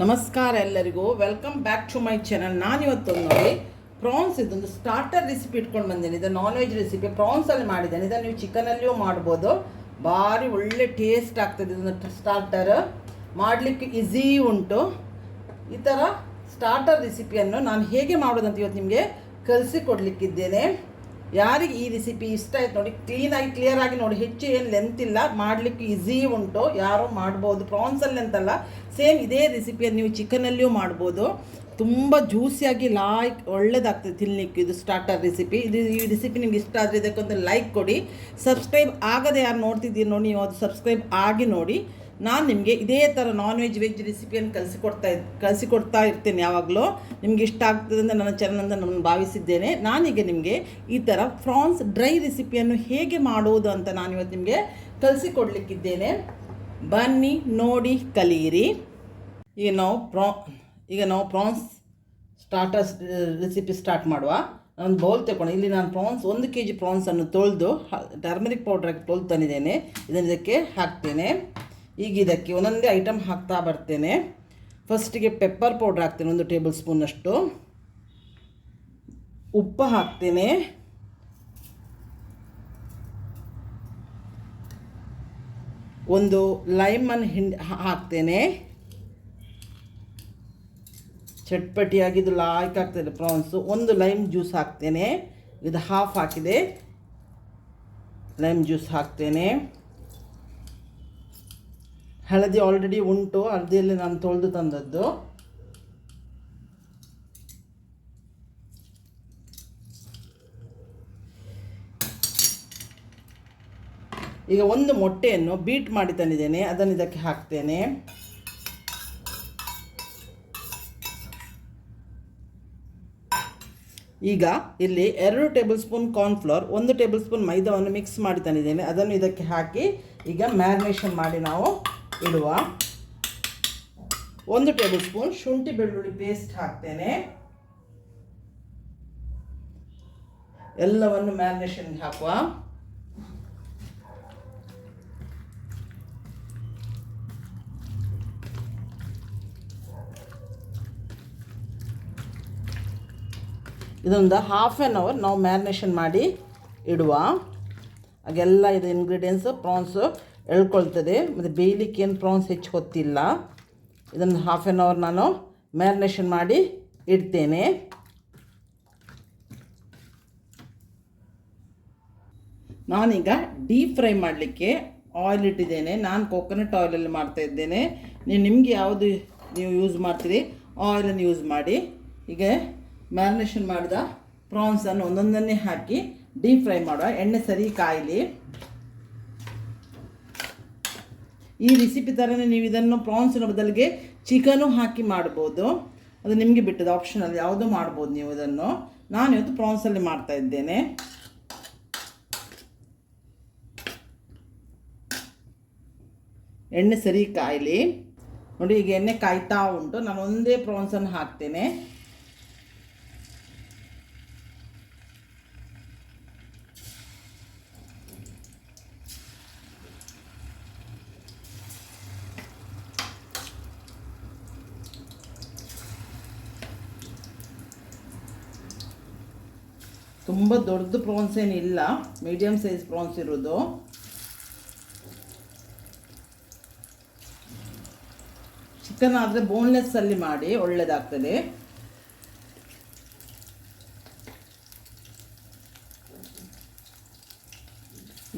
ನಮಸ್ಕಾರ ಎಲ್ಲರಿಗೂ, welcome back to my channel. ನಾನಿವತ್ತು ನೋಡಿ ಪ್ರಾನ್ಸ್ ಇದೊಂದು ಸ್ಟಾರ್ಟರ್ ರೆಸಿಪಿ ಇಟ್ಕೊಂಡು ಬಂದೇನೆ. ಇದು ನಾನ್ ವೆಜ್ ರೆಸಿಪಿ, ಪ್ರಾನ್ಸಲ್ಲಿ ಮಾಡಿದ್ದೇನೆ. ಇದನ್ನು ನೀವು ಚಿಕನಲ್ಲಿಯೂ ಮಾಡ್ಬೋದು, ಭಾರಿ ಒಳ್ಳೆ ಟೇಸ್ಟ್ ಆಗ್ತದೆ. ಇದೊಂದು ಸ್ಟಾರ್ಟರ್ ಮಾಡಲಿಕ್ಕೆ ಈಸಿ ಉಂಟು. ಈ ಥರ ಸ್ಟಾರ್ಟರ್ ರೆಸಿಪಿಯನ್ನು ನಾನು ಹೇಗೆ ಮಾಡೋದಂತ ಇವತ್ತು ನಿಮಗೆ ಕಲಿಸಿಕೊಡ್ಲಿಕ್ಕಿದ್ದೇನೆ. ಯಾರಿಗೆ ಈ ರೆಸಿಪಿ ಇಷ್ಟ ಆಯ್ತು ನೋಡಿ, ಕ್ಲಿಯರಾಗಿ ನೋಡಿ, ಹೆಚ್ಚು ಏನು ಲೆಂತ್ ಇಲ್ಲ, ಮಾಡಲಿಕ್ಕೆ ಈಸಿ ಉಂಟು, ಯಾರೋ ಮಾಡ್ಬೋದು. ಪ್ರಾನ್ಸಲ್ಲಿ ಅಂತಲ್ಲ, ಸೇಮ್ ಇದೇ ರೆಸಿಪಿಯನ್ನು ನೀವು ಚಿಕನಲ್ಲಿಯೂ ಮಾಡ್ಬೋದು. ತುಂಬ ಜ್ಯೂಸಿಯಾಗಿ ಒಳ್ಳೆಯದಾಗ್ತದೆ ತಿನ್ನಲಿಕ್ಕೆ. ಇದು ಸ್ಟಾರ್ಟರ್ ರೆಸಿಪಿ. ಈ ರೆಸಿಪಿ ನಿಮ್ಗೆ ಇಷ್ಟ ಆದರೆ ಇದಕ್ಕೊಂದು ಲೈಕ್ ಕೊಡಿ. ಸಬ್ಸ್ಕ್ರೈಬ್ ಆಗದೆ ಯಾರು ನೋಡ್ತಿದ್ದೀರಿ ನೋಡಿ, ನೀವು ಅದು ಸಬ್ಸ್ಕ್ರೈಬ್ ಆಗಿ ನೋಡಿ. ನಾನು ನಿಮಗೆ ಇದೇ ಥರ ನಾನ್ ವೆಜ್ ರೆಸಿಪಿಯನ್ನು ಕಲಿಸಿಕೊಡ್ತಾ ಇರ್ತೇನೆ ಯಾವಾಗಲೂ. ನಿಮ್ಗೆ ಇಷ್ಟ ಆಗ್ತದೆ ಅಂತ ನನ್ನ ಚಾನಲ್ ಅಂತ ನಾನು ಭಾವಿಸಿದ್ದೇನೆ. ನಾನೀಗ ನಿಮಗೆ ಈ ಥರ ಪ್ರಾನ್ಸ್ ಡ್ರೈ ರೆಸಿಪಿಯನ್ನು ಹೇಗೆ ಮಾಡುವುದು ಅಂತ ನಾನಿವತ್ತು ನಿಮಗೆ ಕಲಿಸಿಕೊಡ್ಲಿಕ್ಕಿದ್ದೇನೆ. ಬನ್ನಿ ನೋಡಿ ಕಲಿಯಿರಿ. ಈಗ ನಾವು ಪ್ರಾನ್ಸ್ ಸ್ಟಾರ್ಟರ್ಸ್ ರೆಸಿಪಿ ಸ್ಟಾರ್ಟ್ ಮಾಡುವ. ನಾನೊಂದು ಬೌಲ್ ತಗೊಂಡು ಇಲ್ಲಿ ನಾನು ಪ್ರಾನ್ಸ್ 1 kg ಪ್ರಾನ್ಸನ್ನು ತೊಳೆದು ಟರ್ಮರಿಕ್ ಪೌಡ್ರ್ ಹಾಕಿ ತೊಳೆದು ತಂದಿದ್ದೇನೆ. ಇದನ್ನು ಇದಕ್ಕೆ ಹಾಕ್ತೇನೆ. ಈಗ ಇದಕ್ಕೆ ಒಂದೊಂದೇ ಐಟಮ್ ಹಾಕ್ತಾ ಬರ್ತೇನೆ. ಫಸ್ಟಿಗೆ ಪೆಪ್ಪರ್ ಪೌಡ್ರ್ ಹಾಕ್ತೇನೆ, 1 ಟೇಬಲ್ ಸ್ಪೂನಷ್ಟು. ಉಪ್ಪು ಹಾಕ್ತೇನೆ. ಒಂದು ಲೈಮನ್ನು ಹಾಕ್ತೇನೆ. ಚಟ್ಪಟಿಯಾಗಿದ್ದು ಲಾಯ್ಕ್ ಆಗ್ತದೆ ಪ್ರಾನ್ಸು. 1 ಲೈಮ್ ಜ್ಯೂಸ್ ಹಾಕ್ತೇನೆ. ಇದು ಹಾಫ್ ಹಾಕಿದೆ. ಲೈಮ್ ಜ್ಯೂಸ್ ಹಾಕ್ತೇನೆ. ಹಳದಿ ಆಲ್ರೆಡಿ ಉಂಟು, ಹಳದಿಯಲ್ಲಿ ನಾನು ತೊಳೆದು ತಂದದ್ದು. ಈಗ 1 ಮೊಟ್ಟೆಯನ್ನು ಬೀಟ್ ಮಾಡಿ ತಂದಿದ್ದೇನೆ, ಅದನ್ನು ಇದಕ್ಕೆ ಹಾಕ್ತೇನೆ. ಈಗ ಇಲ್ಲಿ 2 tablespoon cornflour, 1 tablespoon ಮೈದಾವನ್ನು ಮಿಕ್ಸ್ ಮಾಡಿ ತಂದಿದ್ದೇನೆ. ಅದನ್ನು ಇದಕ್ಕೆ ಹಾಕಿ ಈಗ ಮ್ಯಾರಿನೇಷನ್ ಮಾಡಿ ನಾವು ಇಡುವ. 1 ಟೇಬಲ್ ಸ್ಪೂನ್ ಶುಂಠಿ ಬೆಳ್ಳುಳ್ಳಿ ಪೇಸ್ಟ್ ಹಾಕ್ತೇನೆ. ಎಲ್ಲವನ್ನು ಮ್ಯಾರಿನೇಷನ್ಗೆ ಹಾಕುವ. ಇದೊಂದು ಹಾಫ್ ಆನ್ ಅವರ್ ನಾವು ಮ್ಯಾರಿನೇಷನ್ ಮಾಡಿ ಇಡುವ. ಹಾಗೆಲ್ಲ ಇದು ಇಂಗ್ರೀಡಿಯೆಂಟ್ಸು ಪ್ರಾನ್ಸು ಎಳ್ಕೊಳ್ತದೆ, ಮತ್ತು ಬೇಯಲಿಕ್ಕೆ ಏನು ಪ್ರಾನ್ಸ್ ಹೆಚ್ಚು ಹೊತ್ತಿಲ್ಲ. ಇದನ್ನು ಹಾಫ್ ಆನ್ ಅವರ್ ನಾನು ಮ್ಯಾರಿನೇಷನ್ ಮಾಡಿ ಇಡ್ತೇನೆ. ನಾನೀಗ ಡೀಪ್ ಫ್ರೈ ಮಾಡಲಿಕ್ಕೆ ಆಯಿಲ್ ಇಟ್ಟಿದ್ದೇನೆ. ನಾನು ಕೊಕೊನಟ್ ಆಯಿಲಲ್ಲಿ ಮಾಡ್ತಾಯಿದ್ದೇನೆ. ನಿಮಗೆ ಯಾವುದು ನೀವು ಯೂಸ್ ಮಾಡ್ತೀರಿ ಆಯಿಲನ್ನು ಯೂಸ್ ಮಾಡಿ. ಈಗ ಮ್ಯಾರಿನೇಷನ್ ಮಾಡಿದ ಪ್ರಾನ್ಸನ್ನು ಒಂದೊಂದನ್ನೇ ಹಾಕಿ ಡೀಪ್ ಫ್ರೈ ಮಾಡುವ. ಎಣ್ಣೆ ಸರಿ ಕಾಯಲಿ. ಈ ರೆಸಿಪಿ ಥರನೇ ನೀವು ಇದನ್ನು ಪ್ರಾನ್ಸಿನ ಬದಲಿಗೆ ಚಿಕನು ಹಾಕಿ ಮಾಡ್ಬೋದು, ಅದು ನಿಮಗೆ ಬಿಟ್ಟದ್ದು, ಆಪ್ಷನಲ್ ಯಾವುದೂ ಮಾಡ್ಬೋದು ನೀವು ಇದನ್ನು. ನಾನು ಇವತ್ತು ಪ್ರಾನ್ಸಲ್ಲಿ ಮಾಡ್ತಾ ಇದ್ದೇನೆ. ಎಣ್ಣೆ ಸರಿ ಕಾಯಲಿ ನೋಡಿ. ಈಗ ಎಣ್ಣೆ ಕಾಯ್ತಾ ಉಂಟು. ನಾನು ಒಂದೇ ಪ್ರಾನ್ಸನ್ನು ಹಾಕ್ತೇನೆ. ತುಂಬ ದೊಡ್ಡದು ಪ್ರಾನ್ಸ್ ಏನಿಲ್ಲ, ಮೀಡಿಯಮ್ ಸೈಜ್ ಪ್ರಾನ್ಸ್ ಇರೋದು. ಚಿಕನ್ ಆದರೆ ಬೋನ್ಲೆಸ್ಸಲ್ಲಿ ಮಾಡಿ ಒಳ್ಳೆಯದಾಗ್ತದೆ.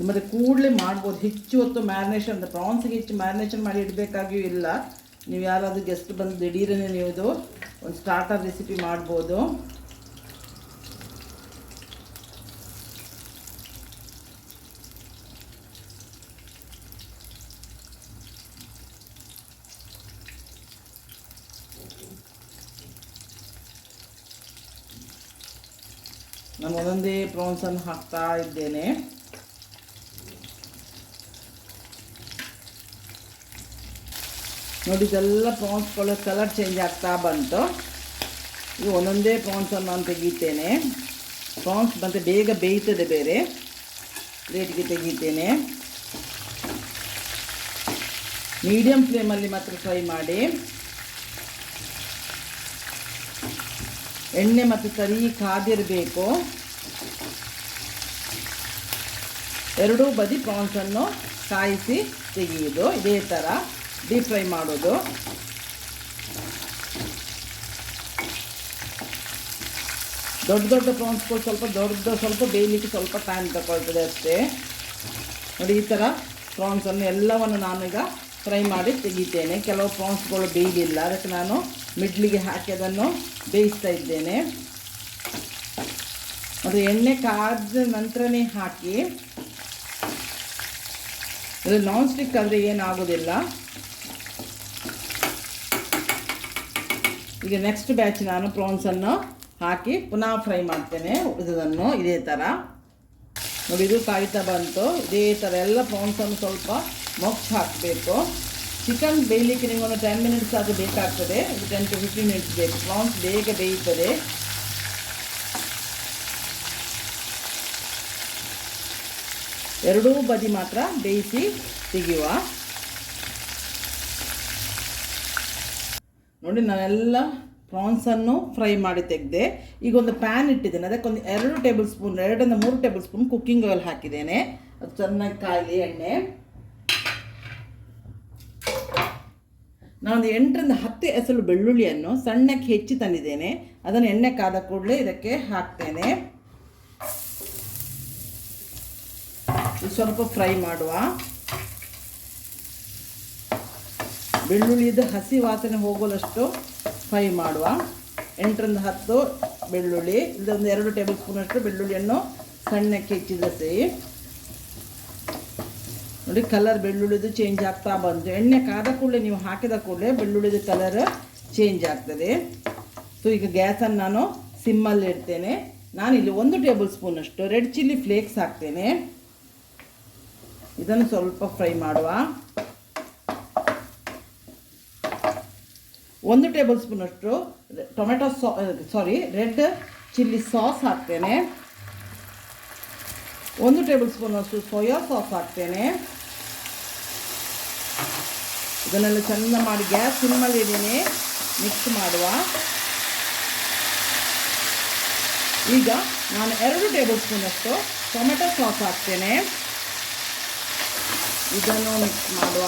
ಮತ್ತು ಕೂಡಲೇ ಮಾಡ್ಬೋದು. ಹೆಚ್ಚು ಹೊತ್ತು ಮ್ಯಾರಿನೇಷನ್ ಅಂತ ಪ್ರಾನ್ಸ್ಗೆ ಹೆಚ್ಚು ಮ್ಯಾರಿನೇಷನ್ ಮಾಡಿ ಇಡಬೇಕಾಗಿಯೂ ಇಲ್ಲ. ನೀವು ಯಾರಾದರೂ ಗೆಸ್ಟ್ ಬಂದು ದಿಢೀರನೇ ನೀವು ಇದು ಒಂದು ಸ್ಟಾರ್ಟರ್ ರೆಸಿಪಿ ಮಾಡ್ಬೋದು. ನಾನು ಒಂದೊಂದೇ ಪ್ರಾನ್ಸನ್ನು ಹಾಕ್ತಾ ಇದ್ದೇನೆ. ನೋಡಿ, ಇದೆಲ್ಲ ಪ್ರಾನ್ಸ್ಗಳ ಕಲರ್ ಚೇಂಜ್ ಆಗ್ತಾ ಬಂತು. ಈಗ ಒಂದೊಂದೇ ಪ್ರಾನ್ಸನ್ನು ನಾನು ತೆಗಿತೇನೆ. ಪ್ರಾನ್ಸ್ ಮತ್ತು ಬೇಗ ಬೇಯ್ತದೆ, ಬೇರೆ ಪ್ಲೇಟ್ಗೆ ತೆಗಿತೇನೆ. ಮೀಡಿಯಮ್ ಫ್ಲೇಮಲ್ಲಿ ಮಾತ್ರ ಫ್ರೈ ಮಾಡಿ. ಎಣ್ಣೆ ಮತ್ತು ಸರಿ ಕಾದಿರಬೇಕು. ಎರಡೂ ಬದಿ ಪ್ರಾನ್ಸನ್ನು ಕಾಯಿಸಿ ತೆಗೆಯೋದು. ಇದೇ ಥರ ಡೀಪ್ ಫ್ರೈ ಮಾಡೋದು. ದೊಡ್ಡ ದೊಡ್ಡ ಪ್ರಾನ್ಸ್ಗಳು ಸ್ವಲ್ಪ ಬೇಯಲಿಕ್ಕೆ ಸ್ವಲ್ಪ ಟೈಮ್ ತಗೊಳ್ತದೆ ಅಷ್ಟೇ. ನೋಡಿ, ಈ ಥರ ಪ್ರಾನ್ಸನ್ನು ಎಲ್ಲವನ್ನು ನಾನೀಗ ಫ್ರೈ ಮಾಡಿ ತೆಗಿತೇನೆ. ಕೆಲವು ಪ್ರಾನ್ಸ್ಗಳು ಬೇಯಲಿಲ್ಲ, ಅದಕ್ಕೆ ನಾನು ಮಿಡ್ಲಿಗೆ ಹಾಕಿ ಅದನ್ನು ಬೇಯಿಸ್ತಾ ಇದ್ದೇನೆ. ಅದು ಎಣ್ಣೆ ಕಾದ ನಂತರನೇ ಹಾಕಿ. ಇದು ನಾನ್ ಸ್ಟಿಕ್ ಆದರೆ ಏನಾಗೋದಿಲ್ಲ. ಈಗ ನೆಕ್ಸ್ಟ್ ಬ್ಯಾಚ್ ನಾನು ಪ್ರಾನ್ಸನ್ನು ಹಾಕಿ ಪುನಃ ಫ್ರೈ ಮಾಡ್ತೇನೆ. ಉಳಿದದನ್ನು ಇದೇ ಥರ ನೋಡಿ, ಇದು ಕಾಯ್ತಾ ಬಂತು. ಇದೇ ಥರ ಎಲ್ಲ ಪ್ರಾನ್ಸನ್ನು ಸ್ವಲ್ಪ ಮೊಚ್ಚಿ ಹಾಕಬೇಕು. ಚಿಕನ್ ಬೇಯಲಿಕ್ಕೆ ನಿಮಗೊಂದು 10 ಮಿನಿಟ್ಸ್ ಅದು ಬೇಕಾಗ್ತದೆ. ಇದು 10 to 15 ಮಿನಿಟ್ಸ್ ಬೇಕು. ಪ್ರಾನ್ಸ್ ಬೇಗ ಬೇಯುತ್ತದೆ. ಎರಡೂ ಬದಿ ಮಾತ್ರ ಬೇಯಿಸಿ ತೆಗೆಯುವ. ನೋಡಿ, ನಾನೆಲ್ಲ ಪ್ರಾನ್ಸನ್ನು ಫ್ರೈ ಮಾಡಿ ತೆಗೆದೆ. ಈಗ ಒಂದು ಪ್ಯಾನ್ ಇಟ್ಟಿದ್ದೇನೆ. ಅದಕ್ಕೊಂದು 2 ಟೇಬಲ್ ಸ್ಪೂನ್ 2 ಇಂದ 3 ಟೇಬಲ್ ಸ್ಪೂನ್ ಕುಕ್ಕಿಂಗ್ ಆಯಿಲ್ ಹಾಕಿದ್ದೇನೆ. ಅದು ಚೆನ್ನಾಗಿ ಕಾಯಲಿ ಎಣ್ಣೆ. ನಾನೊಂದು 8 ರಿಂದ 10 ಎಸಳು ಬೆಳ್ಳುಳ್ಳಿಯನ್ನು ಸಣ್ಣಕ್ಕೆ ಹೆಚ್ಚಿ ತಂದಿದ್ದೇನೆ. ಅದನ್ನು ಎಣ್ಣೆ ಕಾದ ಕೂಡಲೇ ಇದಕ್ಕೆ ಹಾಕ್ತೇನೆ. ಸ್ವಲ್ಪ ಫ್ರೈ ಮಾಡುವ. ಬೆಳ್ಳುಳ್ಳಿದು ಹಸಿ ವಾಸನೆ ಹೋಗೋದಷ್ಟು ಫ್ರೈ ಮಾಡುವ. 8 ರಿಂದ 10 ಬೆಳ್ಳುಳ್ಳಿ, ಇದೊಂದು 2 ಟೇಬಲ್ ಸ್ಪೂನ್ ಅಷ್ಟು ಬೆಳ್ಳುಳ್ಳಿಯನ್ನು ಸಣ್ಣಕ್ಕೆ ಹೆಚ್ಚಿದ ಸಿಹಿ. ನೋಡಿ, ಕಲರ್ ಬೆಳ್ಳುಳ್ಳಿದು ಚೇಂಜ್ ಆಗ್ತಾ ಬಂತು. ಎಣ್ಣೆ ಕಾದ ಕೂಡಲೇ ನೀವು ಹಾಕಿದ ಕೂಡಲೇ ಬೆಳ್ಳುಳ್ಳಿದು ಕಲರ್ ಚೇಂಜ್ ಆಗ್ತದೆ. ಸೊ ಈಗ ಗ್ಯಾಸನ್ನು ನಾನು ಸಿಮ್ಮಲ್ಲಿ ಇಡ್ತೇನೆ. ನಾನಿಲ್ಲಿ 1 ಟೇಬಲ್ ಸ್ಪೂನ್ ಅಷ್ಟು ರೆಡ್ ಚಿಲ್ಲಿ ಫ್ಲೇಕ್ಸ್ ಹಾಕ್ತೇನೆ. ಇದನ್ನು ಸ್ವಲ್ಪ ಫ್ರೈ ಮಾಡುವ. 1 ಟೇಬಲ್ ಸ್ಪೂನ್ ಅಷ್ಟು ರೆಡ್ ಚಿಲ್ಲಿ ಸಾಸ್ ಹಾಕ್ತೇನೆ. 1 ಟೇಬಲ್ ಸ್ಪೂನ್ ಅಷ್ಟು ಸೋಯಾ ಸಾಸ್ ಹಾಕ್ತೇನೆ. ಇದನ್ನೆಲ್ಲ ಚೆಂದ ಮಾಡಿ ಗ್ಯಾಸ್ ಸಿಮ್ಮಲ್ಲಿ ಇದ್ದೀನಿ, ಮಿಕ್ಸ್ ಮಾಡುವ. ಈಗ ನಾನು 2 ಟೇಬಲ್ ಸ್ಪೂನ್ ಅಷ್ಟು ಟೊಮೆಟೊ ಸಾಸ್ ಹಾಕ್ತೇನೆ. ಇದನ್ನು ಮಿಕ್ಸ್ ಮಾಡುವ.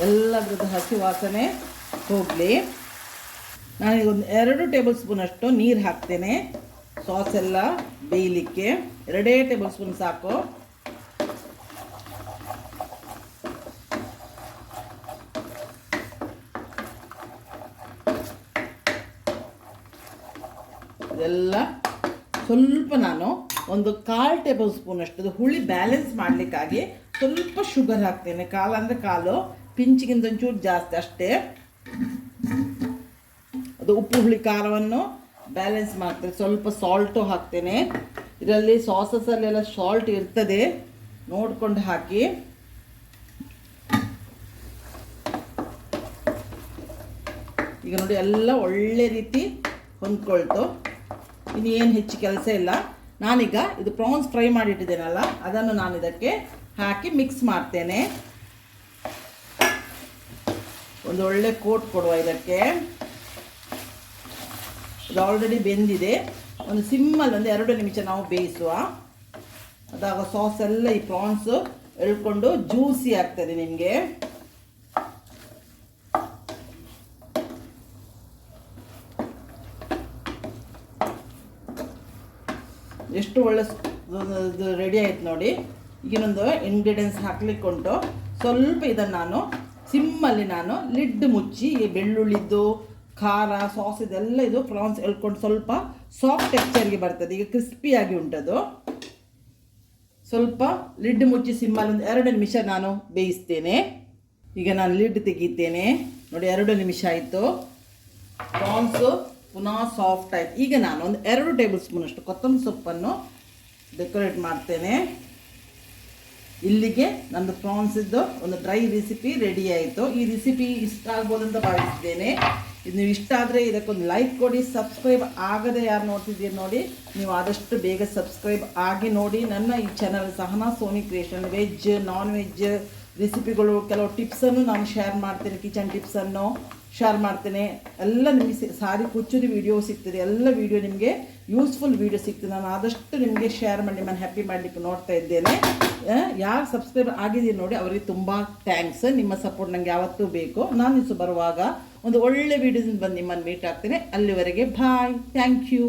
ಎಲ್ಲದರದ್ದು ಹಸಿ ವಾಸನೆ ಹೋಗಲಿ. ನಾನೀಗ ಒಂದು 2 ಟೇಬಲ್ ಸ್ಪೂನ್ ಅಷ್ಟು ನೀರು ಹಾಕ್ತೇನೆ. ಸಾಸ್ ಎಲ್ಲ ಬೇಯಲಿಕ್ಕೆ 2 ಟೇಬಲ್ ಸ್ಪೂನ್ ಸಾಕು. ಇದೆಲ್ಲ ಸ್ವಲ್ಪ ನಾನು ಒಂದು 1/4 ಟೇಬಲ್ ಸ್ಪೂನ್ ಅಷ್ಟು ಹುಳಿ ಬ್ಯಾಲೆನ್ಸ್ ಮಾಡಲಿಕ್ಕಾಗಿ ಸ್ವಲ್ಪ ಶುಗರ್ ಹಾಕ್ತೇನೆ. ಕಾಲು ಅಂದರೆ ಕಾಲು, ಪಿಂಚಿಗಿಂತ ಒಂಚೂರು ಜಾಸ್ತಿ ಅಷ್ಟೇ. ಅದು ಉಪ್ಪು ಹುಳಿ ಖಾರವನ್ನು ಬ್ಯಾಲೆನ್ಸ್ ಮಾಡ್ತೇನೆ. ಸ್ವಲ್ಪ ಸಾಲ್ಟು ಹಾಕ್ತೇನೆ. ಇದರಲ್ಲಿ ಸಾಸಸಲ್ಲೆಲ್ಲ ಸಾಲ್ಟ್ ಇರ್ತದೆ, ನೋಡಿಕೊಂಡು ಹಾಕಿ. ಈಗ ನೋಡಿ, ಎಲ್ಲ ಒಳ್ಳೆ ರೀತಿ ಹೊಂದ್ಕೊಳ್ತು. ಇನ್ನು ಏನು ಹೆಚ್ಚು ಕೆಲಸ ಇಲ್ಲ. ನಾನೀಗ ಇದು ಪ್ರಾನ್ಸ್ ಫ್ರೈ ಮಾಡಿಟ್ಟಿದ್ದೇನಲ್ಲ, ಅದನ್ನು ನಾನು ಇದಕ್ಕೆ ಹಾಕಿ ಮಿಕ್ಸ್ ಮಾಡ್ತೇನೆ. ಒಂದು ಒಳ್ಳೆ ಕೋಟ್ ಕೊಡುವ ಇದಕ್ಕೆ. ಇದು ಆಲ್ರೆಡಿ ಬೆಂದಿದೆ. ಒಂದು ಸಿಮ್ಮಲ್ಲಿ ಒಂದು 2 ನಿಮಿಷ ನಾವು ಬೇಯಿಸುವ. ಅದಾಗ ಸಾಸ್ ಎಲ್ಲ ಈ ಪ್ರಾನ್ಸು ಎಳ್ಕೊಂಡು ಜ್ಯೂಸಿ ಆಗ್ತದೆ ನಿಮಗೆ. ಎಷ್ಟು ಒಳ್ಳೆ ರೆಡಿ ಆಯ್ತು ನೋಡಿ. ಈಗಿನೊಂದು ಇಂಗ್ರೀಡಿಯೆಂಟ್ಸ್ ಹಾಕ್ಲಿಕ್ಕೆ ಉಂಟು. ಸ್ವಲ್ಪ ಇದನ್ನು ನಾನು ಸಿಮ್ಮಲ್ಲಿ ಲಿಡ್ ಮುಚ್ಚಿ, ಈ ಬೆಳ್ಳುಳ್ಳಿದ್ದು ಖಾರ ಸಾಸ್ ಇದೆಲ್ಲ ಇದು ಪ್ರಾನ್ಸ್ ಎಳ್ಕೊಂಡು ಸ್ವಲ್ಪ ಸಾಫ್ಟ್ ಟೆಕ್ಸ್ಚರ್ಗೆ ಬರ್ತದೆ. ಈಗ ಕ್ರಿಸ್ಪಿಯಾಗಿ ಉಂಟದು. ಸ್ವಲ್ಪ ಲಿಡ್ ಮುಚ್ಚಿ ಸಿಮ್ಮಲ್ಲಿ ಒಂದು 2 ನಿಮಿಷ ನಾನು ಬೇಯಿಸ್ತೇನೆ. ಈಗ ನಾನು ಲಿಡ್ ತೆಗಿತೇನೆ. ನೋಡಿ, 2 ನಿಮಿಷ ಆಯಿತು. ಪ್ರಾನ್ಸು ಪುನಃ ಸಾಫ್ಟ್ ಆಯಿತು. ಈಗ ನಾನು ಒಂದು 2 ಟೇಬಲ್ ಸ್ಪೂನ್ ಅಷ್ಟು ಕೊತ್ತಂಬರಿ ಸೊಪ್ಪನ್ನು ಡೆಕೋರೇಟ್ ಮಾಡ್ತೇನೆ. ಇಲ್ಲಿಗೆ ನಂದು ಪ್ರಾನ್ಸಿದ್ದು ಒಂದು ಡ್ರೈ ರೆಸಿಪಿ ರೆಡಿ ಆಯಿತು. ಈ ರೆಸಿಪಿ ಇಷ್ಟ ಆಗ್ಬೋದು ಅಂತ ಭಾವಿಸಿದ್ದೇನೆ. ಇದು ನೀವು ಇಷ್ಟ ಆದರೆ ಇದಕ್ಕೊಂದು ಲೈಕ್ ಕೊಡಿ. ಸಬ್ಸ್ಕ್ರೈಬ್ ಆಗದೆ ಯಾರು ನೋಡ್ತಿದ್ದೀರಿ ನೋಡಿ, ನೀವು ಆದಷ್ಟು ಬೇಗ ಸಬ್ಸ್ಕ್ರೈಬ್ ಆಗಿ ನೋಡಿ. ನನ್ನ ಈ channel Sahana Soni creation veg non veg ರೆಸಿಪಿಗಳು, ಕೆಲವು ಟಿಪ್ಸನ್ನು ನಾನು ಶೇರ್ ಮಾಡ್ತೇನೆ, ಕಿಚನ್ ಟಿಪ್ಸನ್ನು ಶೇರ್ ಮಾಡ್ತೇನೆ. ಎಲ್ಲ ನಿಮಗೆ ಸಾರಿ ಕುಚ್ಚುದು ವಿಡಿಯೋ ಸಿಗ್ತದೆ, ಎಲ್ಲ ವಿಡಿಯೋ ನಿಮಗೆ ಯೂಸ್ಫುಲ್ ವಿಡಿಯೋ ಸಿಗ್ತದೆ. ನಾನು ಆದಷ್ಟು ನಿಮಗೆ ಶೇರ್ ಮಾಡಿ ನಿಮ್ಮನ್ನು ಹ್ಯಾಪಿ ಮಾಡಲಿಕ್ಕೆ ನೋಡ್ತಾ ಇದ್ದೇನೆ. ಯಾರು ಸಬ್ಸ್ಕ್ರೈಬ್ ಆಗಿದ್ದೀನಿ ನೋಡಿ ಅವರಿಗೆ ತುಂಬ ಥ್ಯಾಂಕ್ಸ್. ನಿಮ್ಮ ಸಪೋರ್ಟ್ ನನಗೆ ಯಾವತ್ತೂ ಬೇಕು. ನಾನು ಬರುವಾಗ ಒಂದು ಒಳ್ಳೆ ವಿಡಿಯೋದಿಂದ ಬಂದು ನಿಮ್ಮನ್ನು ಮೀಟ್ ಆಗ್ತೇನೆ. ಅಲ್ಲಿವರೆಗೆ ಬಾಯ್, ಥ್ಯಾಂಕ್ ಯು.